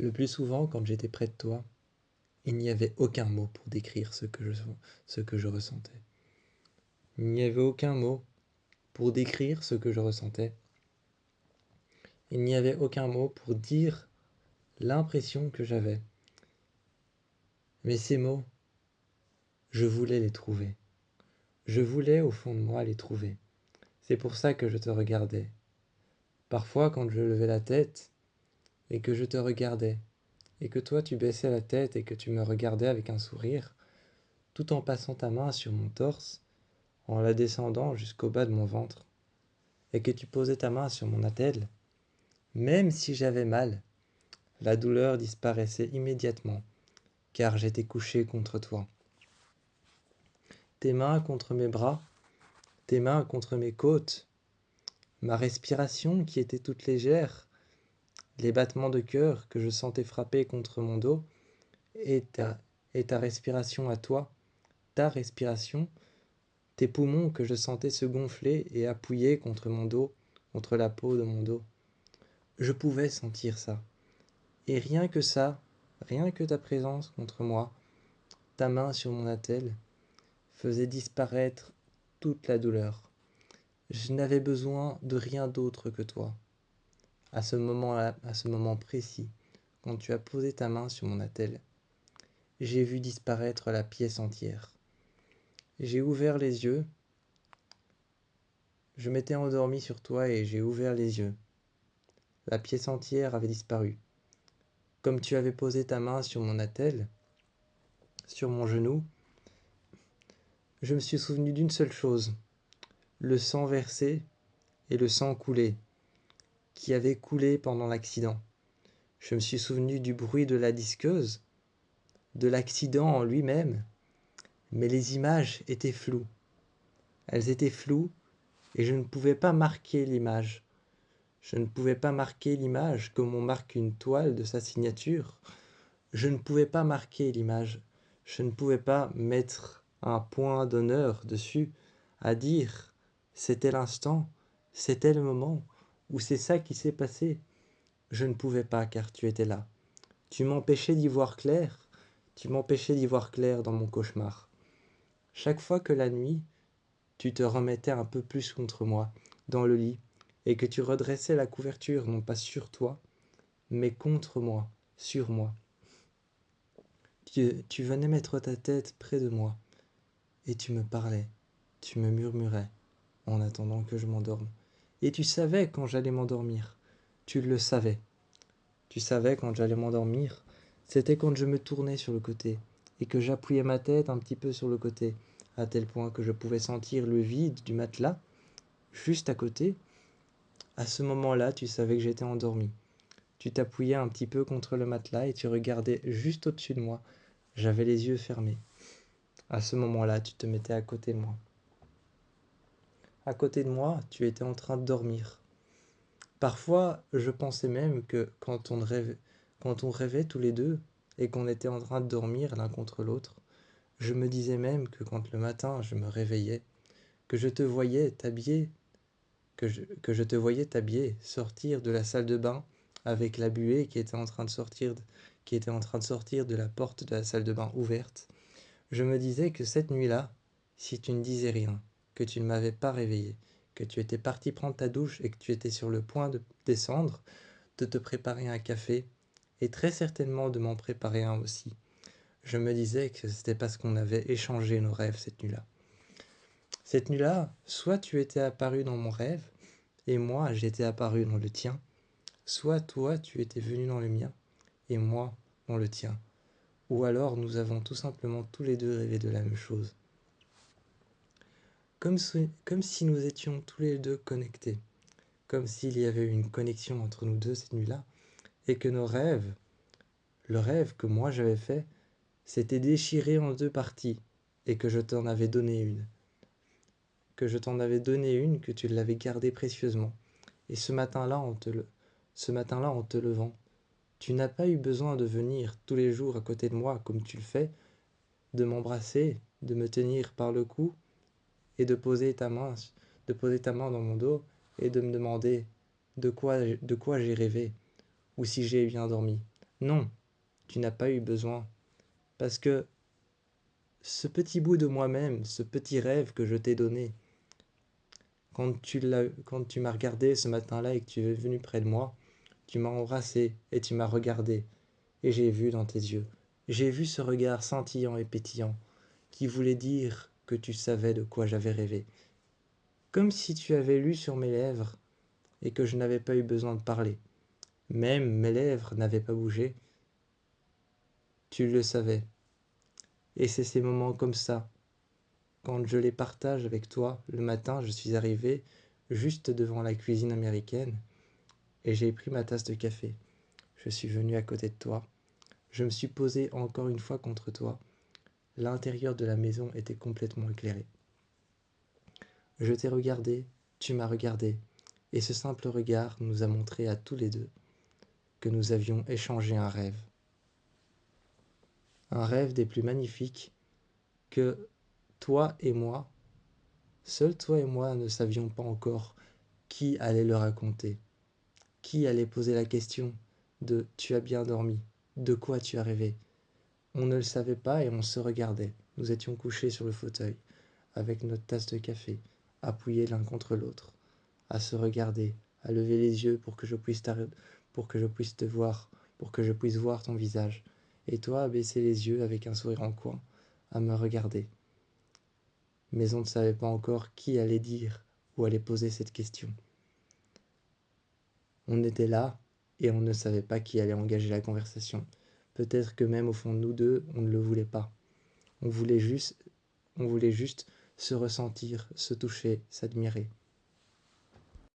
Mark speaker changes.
Speaker 1: Le plus souvent, quand j'étais près de toi, il n'y avait aucun mot pour décrire ce que je ressentais. Il n'y avait aucun mot pour décrire ce que je ressentais. Il n'y avait aucun mot pour dire l'impression que j'avais. Mais ces mots, je voulais les trouver. Je voulais au fond de moi les trouver. C'est pour ça que je te regardais. Parfois, quand je levais la tête et que je te regardais, et que toi tu baissais la tête et que tu me regardais avec un sourire, tout en passant ta main sur mon torse, en la descendant jusqu'au bas de mon ventre, et que tu posais ta main sur mon attelle, même si j'avais mal, la douleur disparaissait immédiatement, car j'étais couché contre toi. Tes mains contre mes bras, tes mains contre mes côtes, ma respiration qui était toute légère, les battements de cœur que je sentais frapper contre mon dos, et ta respiration à toi, ta respiration, tes poumons que je sentais se gonfler et appuyer contre mon dos, contre la peau de mon dos. Je pouvais sentir ça. Et rien que ça, rien que ta présence contre moi, ta main sur mon attelle, faisait disparaître toute la douleur. Je n'avais besoin de rien d'autre que toi. À ce moment-là, à ce moment précis, quand tu as posé ta main sur mon attelle, j'ai vu disparaître la pièce entière. J'ai ouvert les yeux, je m'étais endormi sur toi et j'ai ouvert les yeux. La pièce entière avait disparu. Comme tu avais posé ta main sur mon attelle, sur mon genou, je me suis souvenu d'une seule chose, le sang versé et le sang coulé, qui avait coulé pendant l'accident. Je me suis souvenu du bruit de la disqueuse, de l'accident en lui-même, mais les images étaient floues. Elles étaient floues et je ne pouvais pas marquer l'image. Je ne pouvais pas marquer l'image comme on marque une toile de sa signature. Je ne pouvais pas marquer l'image. Je ne pouvais pas mettre un point d'honneur dessus, à dire c'était l'instant, c'était le moment, ou c'est ça qui s'est passé. Je ne pouvais pas car tu étais là. Tu m'empêchais d'y voir clair, tu m'empêchais d'y voir clair dans mon cauchemar. Chaque fois que la nuit, tu te remettais un peu plus contre moi, dans le lit, et que tu redressais la couverture non pas sur toi, mais contre moi, sur moi. Tu venais mettre ta tête près de moi, et tu me parlais, tu me murmurais, en attendant que je m'endorme. Et tu savais quand j'allais m'endormir, tu le savais. Tu savais quand j'allais m'endormir, c'était quand je me tournais sur le côté, et que j'appuyais ma tête un petit peu sur le côté, à tel point que je pouvais sentir le vide du matelas, juste à côté. À ce moment-là, tu savais que j'étais endormi. Tu t'appuyais un petit peu contre le matelas et tu regardais juste au-dessus de moi. J'avais les yeux fermés. À ce moment-là, tu te mettais à côté de moi. À côté de moi, tu étais en train de dormir. Parfois, je pensais même que quand on rêvait tous les deux et qu'on était en train de dormir l'un contre l'autre, je me disais même que quand le matin je me réveillais, que je te voyais t'habiller, que je te voyais t'habiller, sortir de la salle de bain avec la buée qui était en train de sortir de la porte de la salle de bain ouverte. Je me disais que cette nuit-là, si tu ne disais rien, que tu ne m'avais pas réveillé, que tu étais parti prendre ta douche et que tu étais sur le point de descendre, de te préparer un café, et très certainement de m'en préparer un aussi. Je me disais que c'était parce qu'on avait échangé nos rêves cette nuit-là. Cette nuit-là, soit tu étais apparu dans mon rêve, et moi j'étais apparu dans le tien, soit toi tu étais venu dans le mien, et moi dans le tien. Ou alors nous avons tout simplement tous les deux rêvé de la même chose. Comme si nous étions tous les deux connectés, comme s'il y avait eu une connexion entre nous deux cette nuit-là, et que nos rêves, le rêve que moi j'avais fait, s'était déchiré en deux parties, et que je t'en avais donné une. Que je t'en avais donné une, que tu l'avais gardée précieusement. Et ce matin-là, en te levant, tu n'as pas eu besoin de venir tous les jours à côté de moi comme tu le fais, de m'embrasser, de me tenir par le cou et de poser ta main dans mon dos et de me demander de quoi j'ai rêvé ou si j'ai bien dormi. Non, tu n'as pas eu besoin. Parce que ce petit bout de moi-même, ce petit rêve que je t'ai donné, quand tu m'as regardé ce matin-là et que tu es venu près de moi, tu m'as embrassé et tu m'as regardé. Et j'ai vu dans tes yeux. J'ai vu ce regard scintillant et pétillant qui voulait dire que tu savais de quoi j'avais rêvé. Comme si tu avais lu sur mes lèvres et que je n'avais pas eu besoin de parler. Même mes lèvres n'avaient pas bougé. Tu le savais. Et c'est ces moments comme ça. Quand je les partage avec toi, le matin, je suis arrivé juste devant la cuisine américaine et j'ai pris ma tasse de café. Je suis venu à côté de toi. Je me suis posé encore une fois contre toi. L'intérieur de la maison était complètement éclairé. Je t'ai regardé, tu m'as regardé, et ce simple regard nous a montré à tous les deux que nous avions échangé un rêve. Un rêve des plus magnifiques que toi et moi, seuls toi et moi ne savions pas encore qui allait le raconter, qui allait poser la question de tu as bien dormi, de quoi tu as rêvé. On ne le savait pas et on se regardait. Nous étions couchés sur le fauteuil, avec notre tasse de café, appuyés l'un contre l'autre, à se regarder, à lever les yeux pour que je puisse te voir, pour que je puisse voir ton visage, et toi à baisser les yeux avec un sourire en coin, à me regarder. Mais on ne savait pas encore qui allait dire ou allait poser cette question. On était là et on ne savait pas qui allait engager la conversation. Peut-être que même au fond de nous deux, on ne le voulait pas. On voulait juste se ressentir, se toucher, s'admirer.